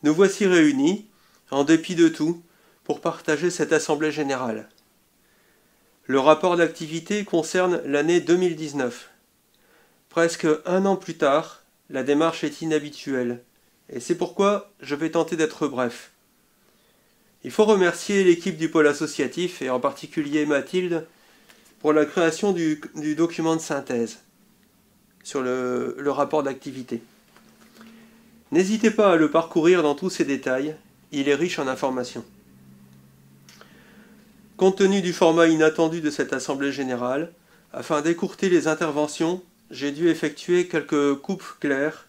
Nous voici réunis, en dépit de tout, pour partager cette assemblée générale. Le rapport d'activité concerne l'année 2019. Presque un an plus tard, la démarche est inhabituelle, et c'est pourquoi je vais tenter d'être bref. Il faut remercier l'équipe du pôle associatif, et en particulier Mathilde, pour la création du document de synthèse sur le rapport d'activité. N'hésitez pas à le parcourir dans tous ses détails, il est riche en informations. Compte tenu du format inattendu de cette assemblée générale, afin d'écourter les interventions, j'ai dû effectuer quelques coupes claires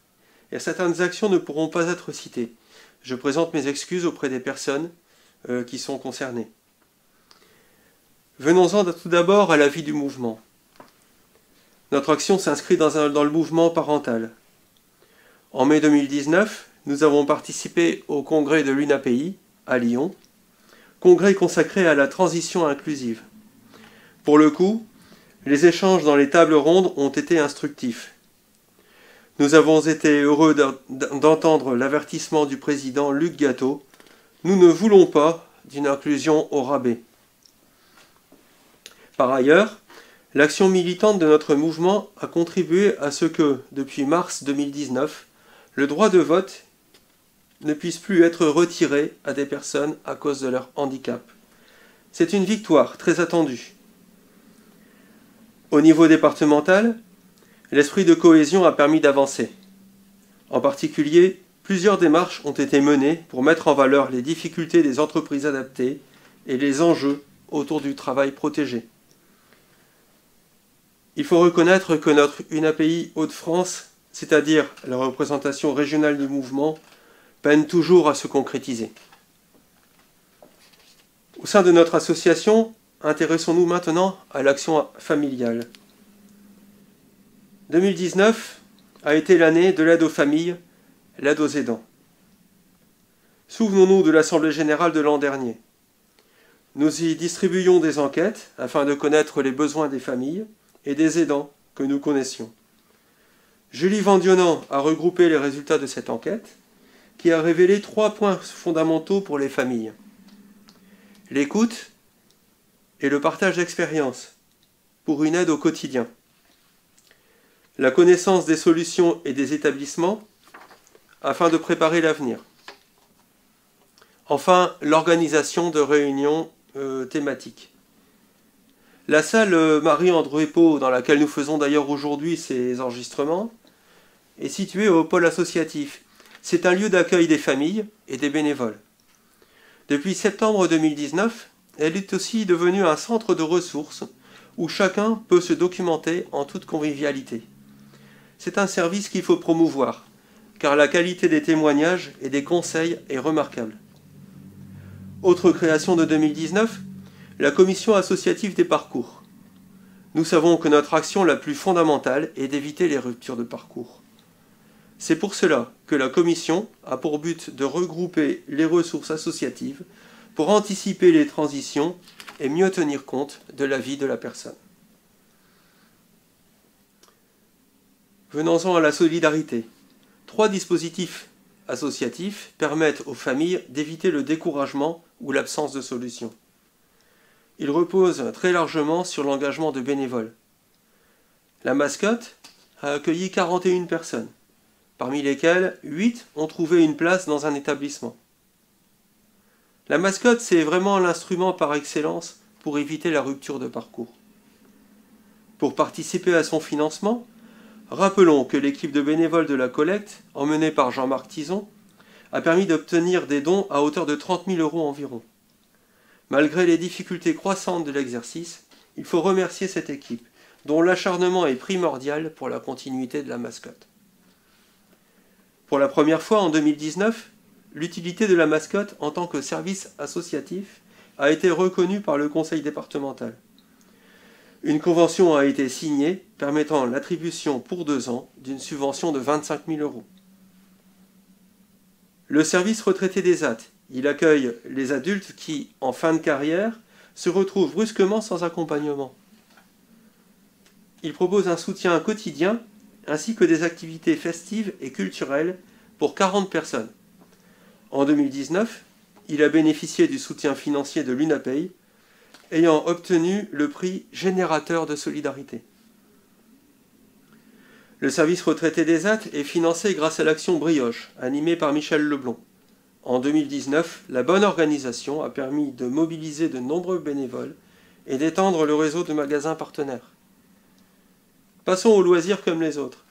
et certaines actions ne pourront pas être citées. Je présente mes excuses auprès des personnes qui sont concernées. Venons-en tout d'abord à la vie du mouvement. Notre action s'inscrit dans le mouvement parental. En mai 2019, nous avons participé au congrès de l'UNAPI à Lyon, congrès consacré à la transition inclusive. Pour le coup, les échanges dans les tables rondes ont été instructifs. Nous avons été heureux d'entendre l'avertissement du président Luc Gateau. Nous ne voulons pas d'une inclusion au rabais. Par ailleurs, l'action militante de notre mouvement a contribué à ce que, depuis mars 2019, le droit de vote ne puisse plus être retiré à des personnes à cause de leur handicap. C'est une victoire très attendue. Au niveau départemental, l'esprit de cohésion a permis d'avancer. En particulier, plusieurs démarches ont été menées pour mettre en valeur les difficultés des entreprises adaptées et les enjeux autour du travail protégé. Il faut reconnaître que notre UNAPI Hauts-de-France, c'est-à-dire la représentation régionale du mouvement, peine toujours à se concrétiser. Au sein de notre association, intéressons-nous maintenant à l'action familiale. 2019 a été l'année de l'aide aux familles, l'aide aux aidants. Souvenons-nous de l'Assemblée générale de l'an dernier. Nous y distribuions des enquêtes afin de connaître les besoins des familles et des aidants que nous connaissions. Julie Vandionant a regroupé les résultats de cette enquête qui a révélé 3 points fondamentaux pour les familles. L'écoute et le partage d'expériences pour une aide au quotidien. La connaissance des solutions et des établissements afin de préparer l'avenir. Enfin, l'organisation de réunions thématiques. La salle Marie-André Pau, dans laquelle nous faisons d'ailleurs aujourd'hui ces enregistrements, est située au pôle associatif. C'est un lieu d'accueil des familles et des bénévoles. Depuis septembre 2019, elle est aussi devenue un centre de ressources où chacun peut se documenter en toute convivialité. C'est un service qu'il faut promouvoir, car la qualité des témoignages et des conseils est remarquable. Autre création de 2019, la commission associative des parcours. Nous savons que notre action la plus fondamentale est d'éviter les ruptures de parcours. C'est pour cela que la commission a pour but de regrouper les ressources associatives pour anticiper les transitions et mieux tenir compte de la vie de la personne. Venons-en à la solidarité. 3 dispositifs associatifs permettent aux familles d'éviter le découragement ou l'absence de solution. Ils reposent très largement sur l'engagement de bénévoles. La mascotte a accueilli 41 personnes, parmi lesquelles 8 ont trouvé une place dans un établissement. La mascotte, c'est vraiment l'instrument par excellence pour éviter la rupture de parcours. Pour participer à son financement, rappelons que l'équipe de bénévoles de la collecte, emmenée par Jean-Marc Tison, a permis d'obtenir des dons à hauteur de 30 000 € environ. Malgré les difficultés croissantes de l'exercice, il faut remercier cette équipe, dont l'acharnement est primordial pour la continuité de la mascotte. Pour la première fois en 2019, l'utilité de la mascotte en tant que service associatif a été reconnue par le conseil départemental. Une convention a été signée permettant l'attribution pour 2 ans d'une subvention de 25 000 €. Le service retraité des AT, il accueille les adultes qui, en fin de carrière, se retrouvent brusquement sans accompagnement. Il propose un soutien quotidien ainsi que des activités festives et culturelles pour 40 personnes. En 2019, il a bénéficié du soutien financier de l'UNAPEI, ayant obtenu le prix Générateur de solidarité. Le service retraité d'ESAT est financé grâce à l'action Brioche, animée par Michel Leblond. En 2019, la bonne organisation a permis de mobiliser de nombreux bénévoles et d'étendre le réseau de magasins partenaires. Passons aux loisirs comme les autres.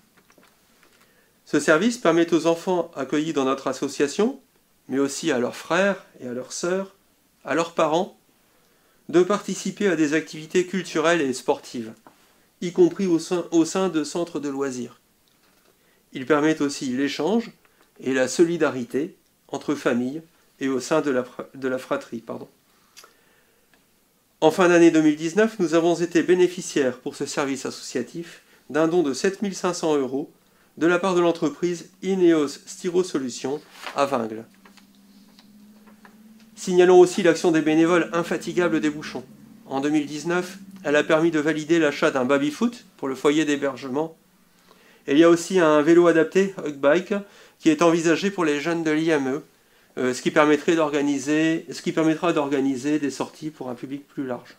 Ce service permet aux enfants accueillis dans notre association, mais aussi à leurs frères et à leurs sœurs, à leurs parents, de participer à des activités culturelles et sportives, y compris au sein de centres de loisirs. Il permet aussi l'échange et la solidarité entre familles et au sein de la fratrie. En fin d'année 2019, nous avons été bénéficiaires pour ce service associatif d'un don de 7 500 € de la part de l'entreprise Ineos Styrosolutions à Vingles. Signalons aussi l'action des bénévoles infatigables des bouchons. En 2019, elle a permis de valider l'achat d'un baby-foot pour le foyer d'hébergement. Et il y a aussi un vélo adapté, Hugbike, qui est envisagé pour les jeunes de l'IME, ce qui permettra d'organiser des sorties pour un public plus large.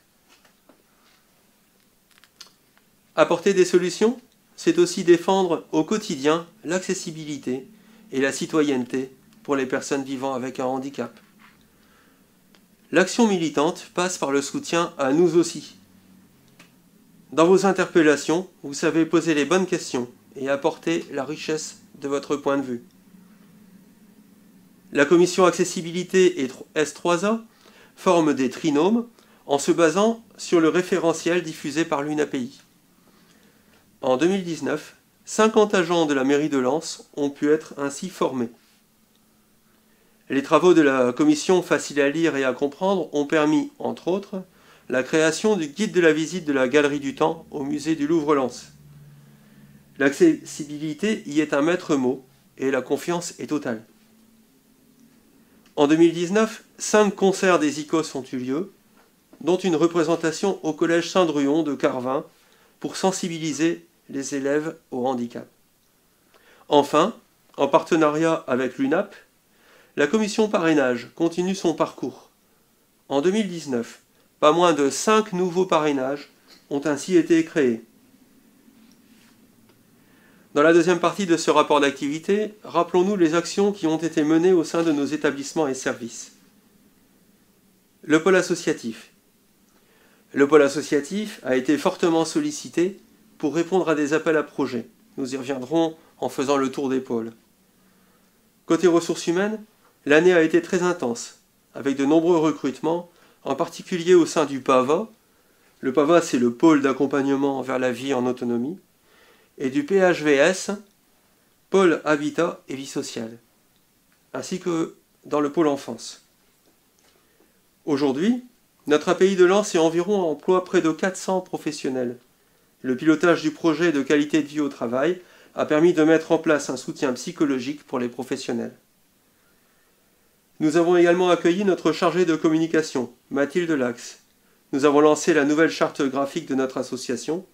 Apporter des solutions, c'est aussi défendre au quotidien l'accessibilité et la citoyenneté pour les personnes vivant avec un handicap. L'action militante passe par le soutien à nous aussi. Dans vos interpellations, vous savez poser les bonnes questions et apporter la richesse de votre point de vue. La commission accessibilité et S3A forme des trinômes en se basant sur le référentiel diffusé par l'UNAPEI. En 2019, 50 agents de la mairie de Lens ont pu être ainsi formés. Les travaux de la commission faciles à lire et à comprendre ont permis, entre autres, la création du guide de la visite de la Galerie du Temps au musée du Louvre-Lens. L'accessibilité y est un maître mot et la confiance est totale. En 2019, 5 concerts des ICOS ont eu lieu, dont une représentation au collège Saint-Druon de Carvin pour sensibiliser les élèves au handicap. Enfin, en partenariat avec l'UNAP, la commission parrainage continue son parcours. En 2019, pas moins de 5 nouveaux parrainages ont ainsi été créés. Dans la deuxième partie de ce rapport d'activité, rappelons-nous les actions qui ont été menées au sein de nos établissements et services. Le pôle associatif. Le pôle associatif a été fortement sollicité pour répondre à des appels à projets. Nous y reviendrons en faisant le tour des pôles. Côté ressources humaines, l'année a été très intense, avec de nombreux recrutements, en particulier au sein du PAVA. Le PAVA, c'est le pôle d'accompagnement vers la vie en autonomie, et du PHVS, pôle habitat et vie sociale, ainsi que dans le pôle enfance. Aujourd'hui, notre API de Lens et environ emploie près de 400 professionnels. Le pilotage du projet de qualité de vie au travail a permis de mettre en place un soutien psychologique pour les professionnels. Nous avons également accueilli notre chargée de communication, Mathilde Lax. Nous avons lancé la nouvelle charte graphique de notre association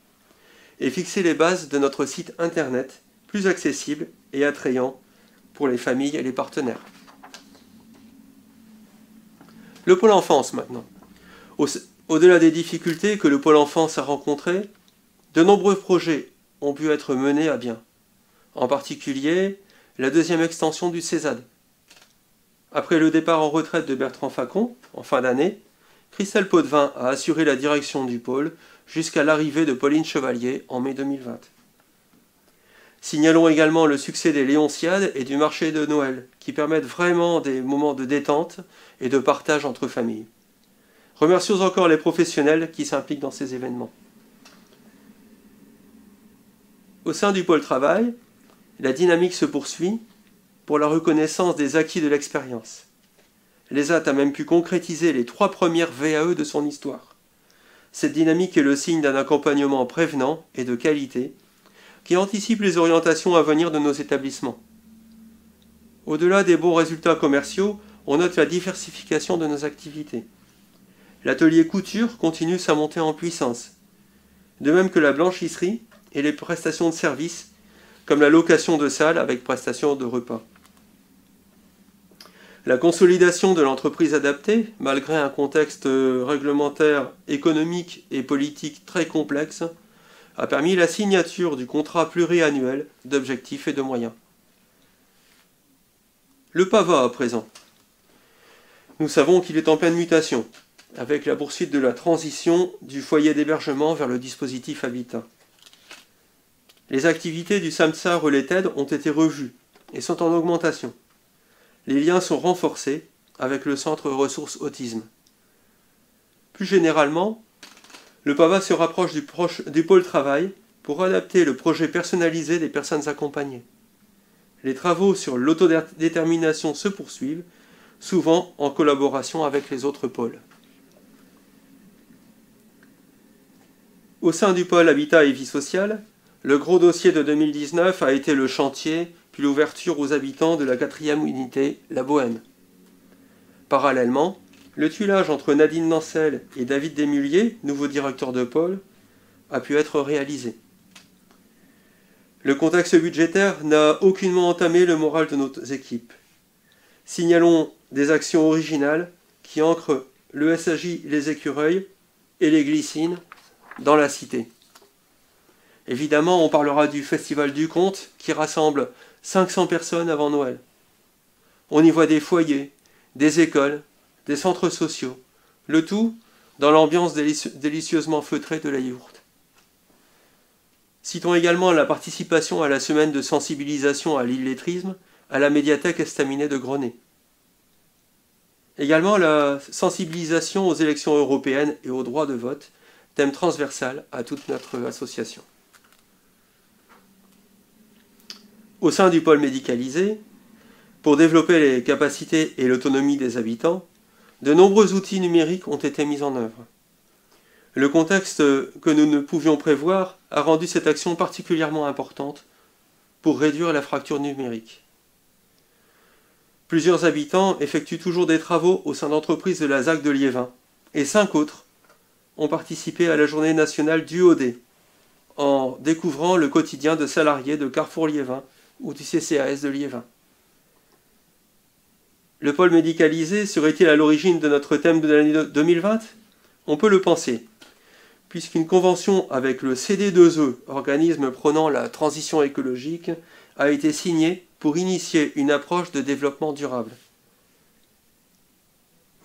et fixé les bases de notre site internet, plus accessible et attrayant pour les familles et les partenaires. Le pôle enfance maintenant. Au-delà des difficultés que le pôle enfance a rencontrées, de nombreux projets ont pu être menés à bien. En particulier, la deuxième extension du CESAD. Après le départ en retraite de Bertrand Facon, en fin d'année, Christelle Potvin a assuré la direction du pôle jusqu'à l'arrivée de Pauline Chevalier en mai 2020. Signalons également le succès des Léonciades et du marché de Noël, qui permettent vraiment des moments de détente et de partage entre familles. Remercions encore les professionnels qui s'impliquent dans ces événements. Au sein du pôle travail, la dynamique se poursuit pour la reconnaissance des acquis de l'expérience. L'ESAT a même pu concrétiser les 3 premières VAE de son histoire. Cette dynamique est le signe d'un accompagnement prévenant et de qualité qui anticipe les orientations à venir de nos établissements. Au-delà des bons résultats commerciaux, on note la diversification de nos activités. L'atelier couture continue sa montée en puissance, de même que la blanchisserie et les prestations de services, comme la location de salles avec prestation de repas. La consolidation de l'entreprise adaptée, malgré un contexte réglementaire, économique et politique très complexe, a permis la signature du contrat pluriannuel d'objectifs et de moyens. Le PAVA à présent. Nous savons qu'il est en pleine mutation, avec la poursuite de la transition du foyer d'hébergement vers le dispositif Habitat. Les activités du SAMSA Relais TED ont été revues et sont en augmentation. Les liens sont renforcés avec le Centre Ressources Autisme. Plus généralement, le PAVA se rapproche du pôle travail pour adapter le projet personnalisé des personnes accompagnées. Les travaux sur l'autodétermination se poursuivent, souvent en collaboration avec les autres pôles. Au sein du pôle Habitat et Vie sociale, le gros dossier de 2019 a été le chantier puis l'ouverture aux habitants de la 4e unité, la Bohème. Parallèlement, le tuilage entre Nadine Nancel et David Desmulliers, nouveau directeur de pôle, a pu être réalisé. Le contexte budgétaire n'a aucunement entamé le moral de nos équipes. Signalons des actions originales qui ancrent le SAJ Les Écureuils et les Glycines dans la cité. Évidemment, on parlera du Festival du Conte qui rassemble 500 personnes avant Noël. On y voit des foyers, des écoles, des centres sociaux, le tout dans l'ambiance délicieusement feutrée de la yourte. Citons également la participation à la semaine de sensibilisation à l'illettrisme à la médiathèque estaminée de Grenay. Également la sensibilisation aux élections européennes et au droit de vote, thème transversal à toute notre association. Au sein du pôle médicalisé, pour développer les capacités et l'autonomie des habitants, de nombreux outils numériques ont été mis en œuvre. Le contexte que nous ne pouvions prévoir a rendu cette action particulièrement importante pour réduire la fracture numérique. Plusieurs habitants effectuent toujours des travaux au sein d'entreprises de la ZAC de Liévin, et 5 autres ont participé à la journée nationale du OD, en découvrant le quotidien de salariés de Carrefour Liévin ou du CCAS de Liévin. Le pôle médicalisé serait-il à l'origine de notre thème de l'année 2020 ? On peut le penser, puisqu'une convention avec le CD2E, organisme prônant la transition écologique, a été signée pour initier une approche de développement durable.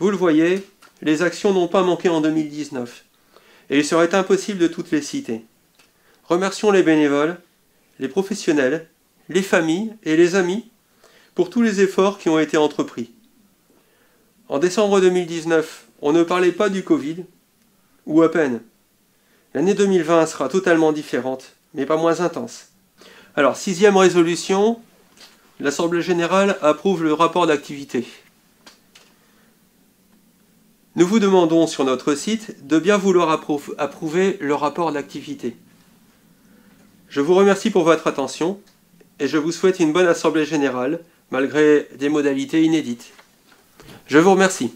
Vous le voyez, les actions n'ont pas manqué en 2019, et il serait impossible de toutes les citer. Remercions les bénévoles, les professionnels, les familles et les amis pour tous les efforts qui ont été entrepris. En décembre 2019, on ne parlait pas du Covid, ou à peine. L'année 2020 sera totalement différente, mais pas moins intense. Alors, 6e résolution, l'Assemblée générale approuve le rapport d'activité. Nous vous demandons sur notre site de bien vouloir approuver le rapport d'activité. Je vous remercie pour votre attention et je vous souhaite une bonne Assemblée générale, malgré des modalités inédites. Je vous remercie.